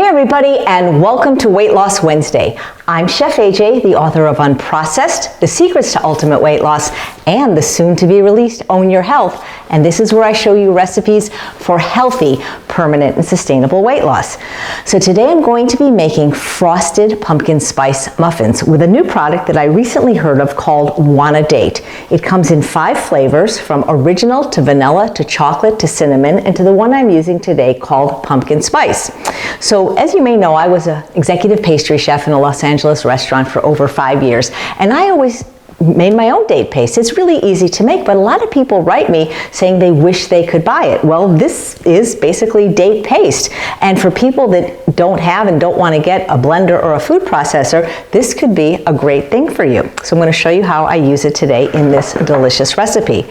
everybody, and welcome to Weight Loss Wednesday. I'm Chef AJ, the author of Unprocessed, The Secrets to Ultimate Weight Loss, and the soon-to-be released Own Your Health. And this is where I show you recipes for healthy, permanent, and sustainable weight loss. So today I'm going to be making frosted pumpkin spice muffins with a new product that I recently heard of called Wanna Date. It comes in 5 flavors, from original to vanilla to chocolate to cinnamon, and to the one I'm using today called pumpkin spice. So as you may know, I was an executive pastry chef in a Los Angeles restaurant for over 5 years, and I always made my own date paste. It's really easy to make, but a lot of people write me saying they wish they could buy it. Well, this is basically date paste, and for people that don't have and don't want to get a blender or a food processor, this could be a great thing for you. So I'm going to show you how I use it today in this delicious recipe.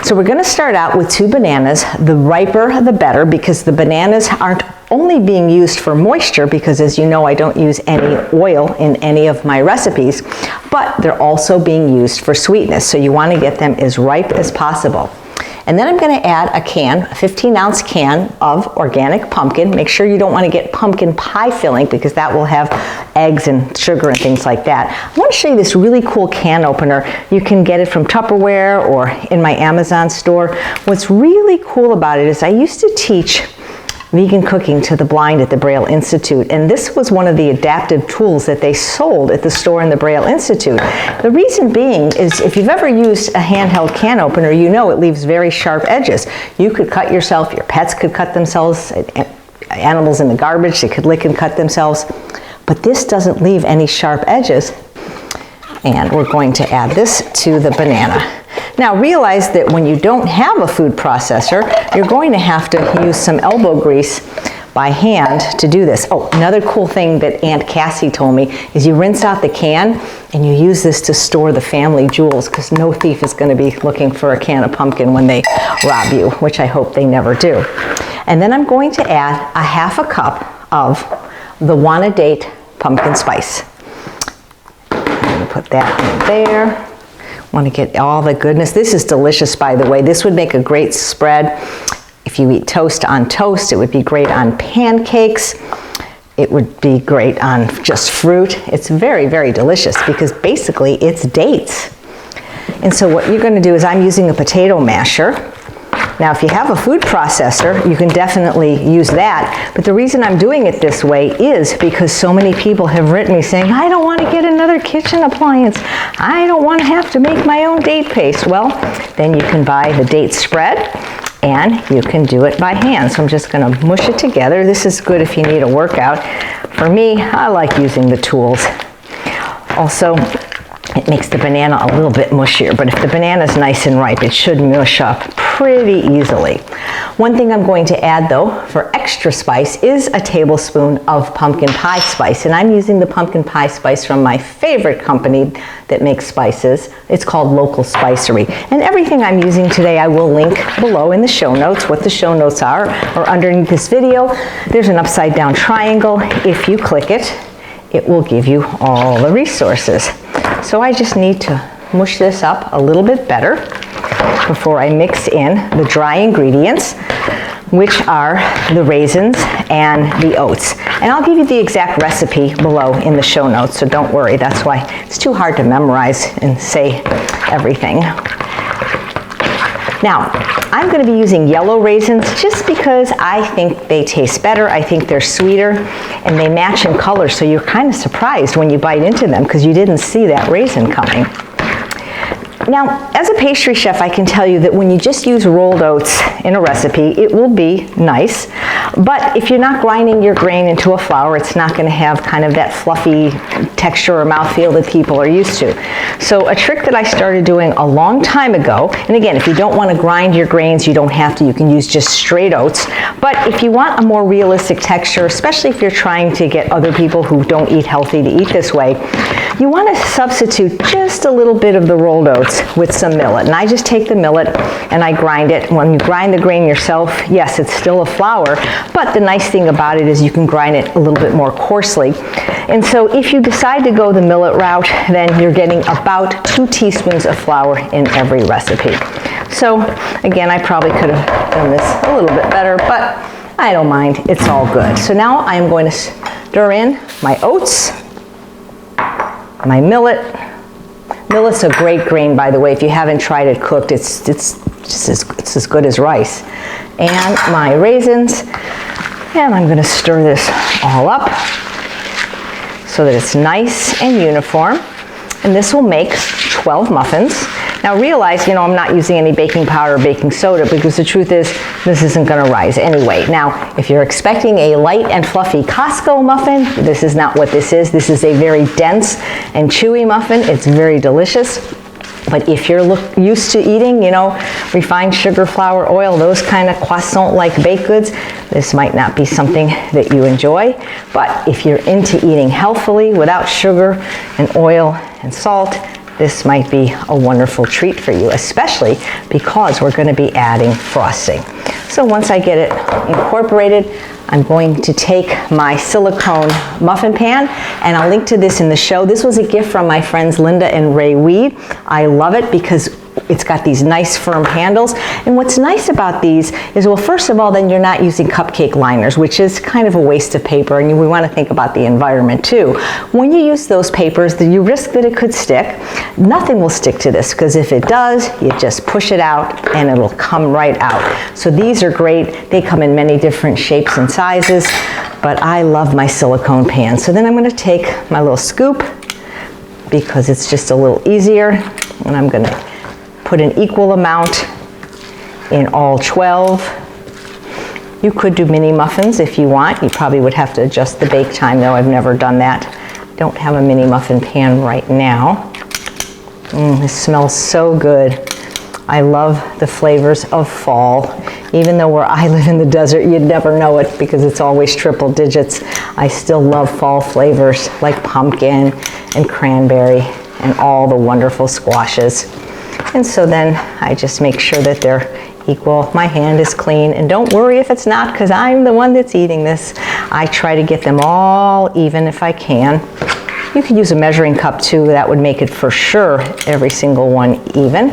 So we're going to start out with 2 bananas. The riper the better, because the bananas aren't only being used for moisture, because as you know, I don't use any oil in any of my recipes, but they're also being used for sweetness. So you want to get them as ripe as possible. And then I'm going to add a 15-ounce can of organic pumpkin. Make sure you don't want to get pumpkin pie filling, because that will have eggs and sugar and things like that. I want to show you this really cool can opener. You can get it from Tupperware or in my Amazon store. What's really cool about it is I used to teach vegan cooking to the blind at the Braille Institute, and this was one of the adaptive tools that they sold at the store in the Braille Institute. The reason being is, if you've ever used a handheld can opener, you know it leaves very sharp edges. You could cut yourself, your pets could cut themselves, animals in the garbage, they could lick and cut themselves, but this doesn't leave any sharp edges. And we're going to add this to the banana. Now realize that when you don't have a food processor, you're going to have to use some elbow grease by hand to do this. Oh, another cool thing that Aunt Cassie told me is you rinse out the can and you use this to store the family jewels, because no thief is going to be looking for a can of pumpkin when they rob you, which I hope they never do. And then I'm going to add a 1/2 cup of the Wanna Date pumpkin spice. Put that in there. Want to get all the goodness. This is delicious, by the way. This would make a great spread. If you eat toast on toast, it would be great on pancakes. It would be great on just fruit. It's very, very delicious, because basically it's dates. And so what you're going to do is, I'm using a potato masher. Now, if you have a food processor, you can definitely use that. But the reason I'm doing it this way is because so many people have written me saying, I don't want to get another kitchen appliance. I don't want to have to make my own date paste. Well, then you can buy the date spread, and you can do it by hand. So I'm just going to mush it together. This is good if you need a workout. For me, I like using the tools. Also, it makes the banana a little bit mushier, but if the banana is nice and ripe, it should mush up pretty easily. One thing I'm going to add, though, for extra spice is a tablespoon of pumpkin pie spice, and I'm using the pumpkin pie spice from my favorite company that makes spices. It's called Local Spicery, and everything I'm using today I will link below in the show notes. What the show notes are, or underneath this video, there's an upside down triangle. If you click it, it will give you all the resources. So I just need to mush this up a little bit better before I mix in the dry ingredients, which are the raisins and the oats. And I'll give you the exact recipe below in the show notes, so don't worry. That's why it's too hard to memorize and say everything. Now, I'm going to be using yellow raisins just because I think they taste better. I think they're sweeter, and they match in color, so you're kind of surprised when you bite into them because you didn't see that raisin coming. Now, as a pastry chef, I can tell you that when you just use rolled oats in a recipe, it will be nice. But if you're not grinding your grain into a flour, it's not going to have kind of that fluffy texture or mouthfeel that people are used to. So a trick that I started doing a long time ago, and again, if you don't want to grind your grains, you don't have to. You can use just straight oats. But if you want a more realistic texture, especially if you're trying to get other people who don't eat healthy to eat this way, you want to substitute just a little bit of the rolled oats with some millet. And I just take the millet and I grind it. When you grind the grain yourself, yes, it's still a flour, but the nice thing about it is you can grind it a little bit more coarsely. And so if you decide to go the millet route, then you're getting about 2 teaspoons of flour in every recipe. So again, I probably could have done this a little bit better, but I don't mind, it's all good. So now I'm going to stir in my oats, my millet. Millet's a great grain, by the way. If you haven't tried it cooked, it's as good as rice. And my raisins, and I'm gonna stir this all up so that it's nice and uniform. And this will make 12 muffins. Now realize, you know, I'm not using any baking powder or baking soda because the truth is this isn't gonna rise anyway. Now, if you're expecting a light and fluffy Costco muffin, this is not what this is. This is a very dense and chewy muffin. It's very delicious. But if you're used to eating, you know, refined sugar, flour, oil, those kind of croissant-like baked goods, this might not be something that you enjoy. But if you're into eating healthfully without sugar and oil and salt, this might be a wonderful treat for you, especially because we're going to be adding frosting. So once I get it incorporated, I'm going to take my silicone muffin pan, and I'll link to this in the show. This was a gift from my friends Linda and Ray Weed. I love it because it's got these nice firm handles. And what's nice about these is, well, first of all, then you're not using cupcake liners, which is kind of a waste of paper, and we want to think about the environment too. When you use those papers, you risk that it could stick. Nothing will stick to this, because if it does, you just push it out and it'll come right out. So these are great. They come in many different shapes and sizes, but I love my silicone pan. So then I'm going to take my little scoop, because it's just a little easier, and I'm going to put an equal amount in all 12. You could do mini muffins if you want. You probably would have to adjust the bake time, though. I've never done that. Don't have a mini muffin pan right now. This smells so good. I love the flavors of fall. Even though where I live in the desert, you'd never know it because it's always triple digits. I still love fall flavors like pumpkin and cranberry and all the wonderful squashes. And so then I just make sure that they're equal. My hand is clean, and don't worry if it's not, because I'm the one that's eating this. I try to get them all even if I can. You could use a measuring cup too. That would make it for sure every single one even.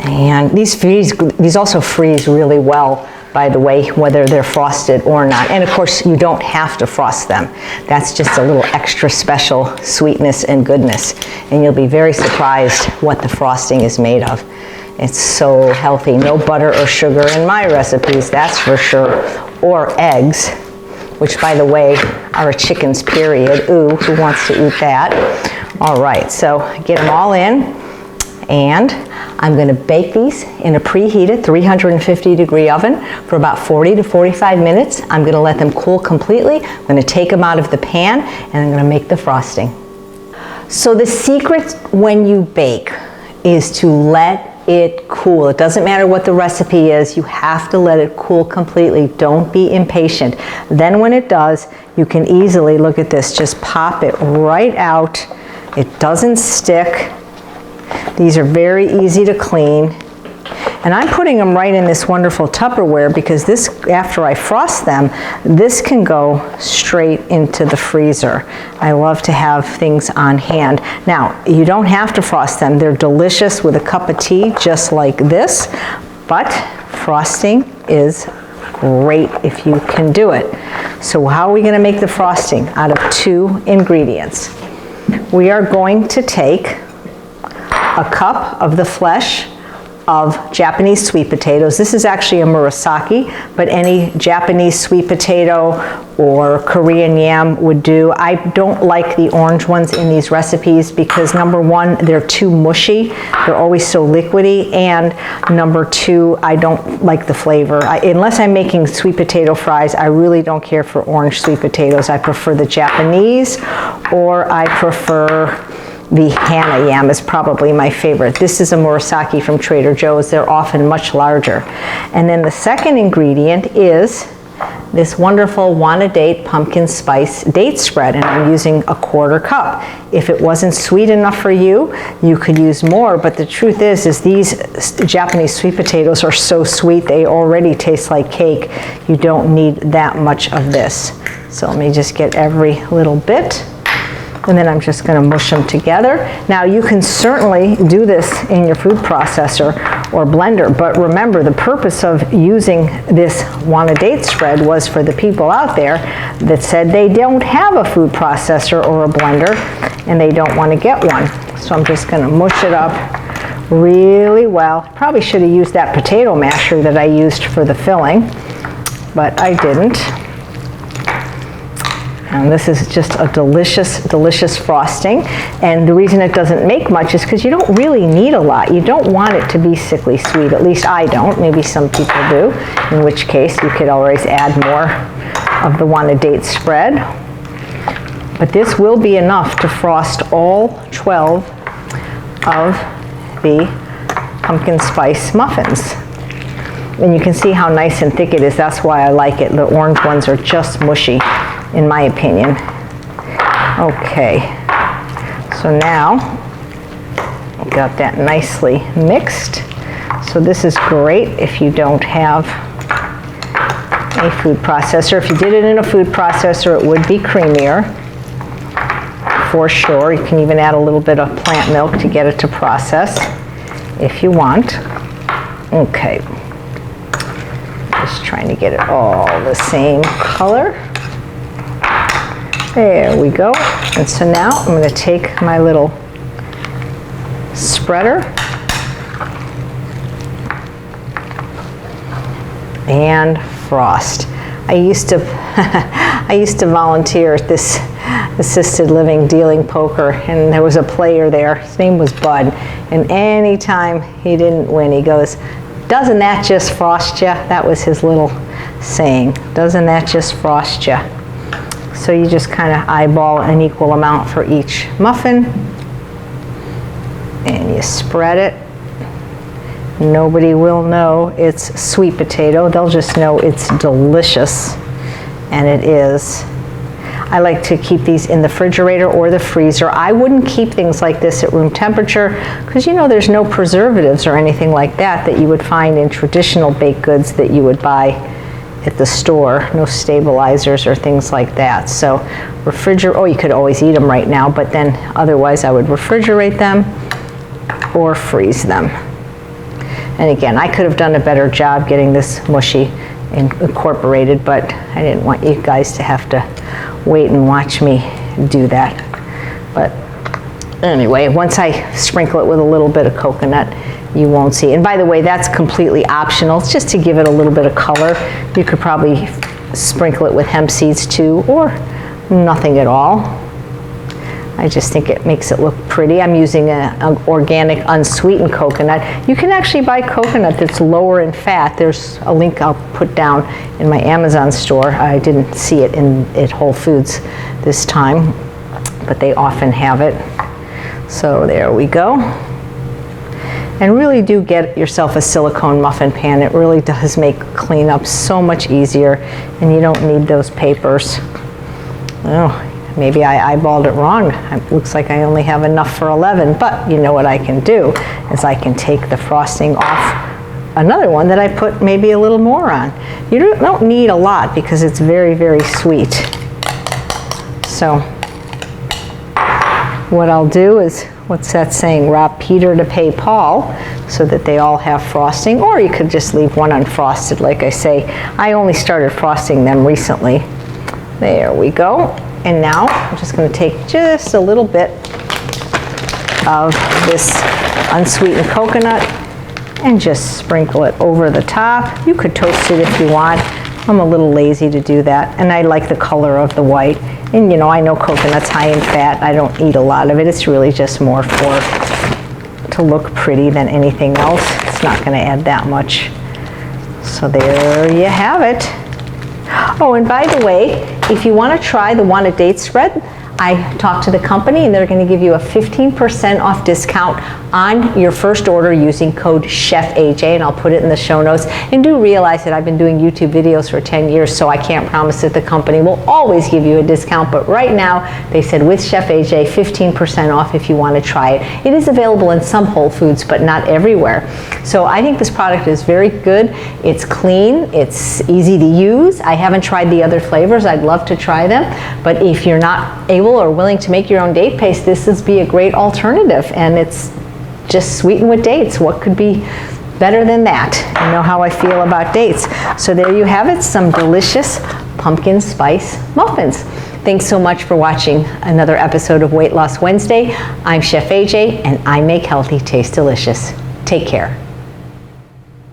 And these also freeze really well, by the way, whether they're frosted or not. And of course, you don't have to frost them. That's just a little extra special sweetness and goodness. And you'll be very surprised what the frosting is made of. It's so healthy. No butter or sugar in my recipes, that's for sure. Or eggs, which, by the way, are a chicken's period. Ooh, who wants to eat that? All right, so get them all in. And I'm going to bake these in a preheated 350-degree oven for about 40 to 45 minutes. I'm going to let them cool completely. I'm going to take them out of the pan, and I'm going to make the frosting. So the secret when you bake is to let it cool. It doesn't matter what the recipe is. You have to let it cool completely. Don't be impatient. Then when it does, you can easily, look at this, just pop it right out. It doesn't stick. These are very easy to clean. And I'm putting them right in this wonderful Tupperware because this, after I frost them, this can go straight into the freezer. I love to have things on hand. Now, you don't have to frost them. They're delicious with a cup of tea, just like this. But frosting is great if you can do it. So how are we going to make the frosting? Out of 2 ingredients. We are going to take a cup of the flesh of Japanese sweet potatoes. This is actually a murasaki, but any Japanese sweet potato or Korean yam would do. I don't like the orange ones in these recipes because, number one, they're too mushy. They're always so liquidy. And number 2, I don't like the flavor. Unless I'm making sweet potato fries, I really don't care for orange sweet potatoes. I prefer the Japanese, or I prefer the Hana yam is probably my favorite. This is a murasaki from Trader Joe's. They're often much larger. And then the second ingredient is this wonderful Wanna Date pumpkin spice date spread, and I'm using a 1/4 cup. If it wasn't sweet enough for you, you could use more, but the truth is these Japanese sweet potatoes are so sweet, they already taste like cake. You don't need that much of this. So let me just get every little bit. And then I'm just going to mush them together. Now you can certainly do this in your food processor or blender, but remember the purpose of using this wanna date spread was for the people out there that said they don't have a food processor or a blender and they don't want to get one. So I'm just going to mush it up really well. Probably should have used that potato masher that I used for the filling, but I didn't. And this is just a delicious, delicious frosting. And the reason it doesn't make much is because you don't really need a lot. You don't want it to be sickly sweet. At least I don't. Maybe some people do, in which case you could always add more of the wanna date spread. But this will be enough to frost all 12 of the pumpkin spice muffins. And you can see how nice and thick it is. That's why I like it. The orange ones are just mushy, in my opinion. Okay, so now I've got that nicely mixed. So this is great if you don't have a food processor. If you did it in a food processor, it would be creamier, for sure. You can even add a little bit of plant milk to get it to process if you want. Okay, just trying to get it all the same color. There we go. And so now I'm going to take my little spreader and frost. I used to volunteer at this assisted living dealing poker, and there was a player there. His name was Bud, and anytime he didn't win, he goes, "Doesn't that just frost ya?" That was his little saying. "Doesn't that just frost ya?" So you just kind of eyeball an equal amount for each muffin, and you spread it. Nobody will know it's sweet potato. They'll just know it's delicious, and it is. I like to keep these in the refrigerator or the freezer. I wouldn't keep things like this at room temperature because you know there's no preservatives or anything like that that you would find in traditional baked goods that you would buy at the store. No stabilizers or things like that. So oh, you could always eat them right now, but then otherwise I would refrigerate them or freeze them. And again, I could have done a better job getting this mushy and incorporated, but I didn't want you guys to have to wait and watch me do that. But anyway, once I sprinkle it with a little bit of coconut, you won't see. And by the way, that's completely optional. It's just to give it a little bit of color. You could probably sprinkle it with hemp seeds too, or nothing at all. I just think it makes it look pretty. I'm using an organic unsweetened coconut. You can actually buy coconut that's lower in fat. There's a link I'll put down in my Amazon store. I didn't see it at Whole Foods this time, but they often have it. So there we go. And really do get yourself a silicone muffin pan. It really does make cleanup so much easier, and you don't need those papers. Oh. Maybe I eyeballed it wrong. It looks like I only have enough for 11, but you know what I can do is I can take the frosting off another one that I put maybe a little more on. You don't need a lot because it's very, very sweet. So what I'll do is, what's that saying? Rob Peter to pay Paul, so that they all have frosting, or you could just leave one unfrosted. Like I say, I only started frosting them recently. There we go. And now I'm just going to take just a little bit of this unsweetened coconut and just sprinkle it over the top. You could toast it if you want. I'm a little lazy to do that, and I like the color of the white. And you know, I know coconut's high in fat. I don't eat a lot of it. It's really just more to look pretty than anything else. It's not going to add that much. So there you have it. Oh, and by the way, if you want to try the wanna date spread, I talked to the company and they're going to give you a 15% off discount on your first order using code Chef AJ, and I'll put it in the show notes. And do realize that I've been doing YouTube videos for 10 years, so I can't promise that the company will always give you a discount, but right now they said with Chef AJ, 15% off if you want to try it. It is available in some Whole Foods, but not everywhere. So I think this product is very good. It's clean, it's easy to use. I haven't tried the other flavors. I'd love to try them, But if you're not able or willing to make your own date paste, this would be a great alternative, and it's just sweetened with dates. What could be better than that? You know how I feel about dates. So there you have it, some delicious pumpkin spice muffins. Thanks so much for watching another episode of Weight Loss Wednesday. I'm Chef AJ, and I make healthy taste delicious. Take care.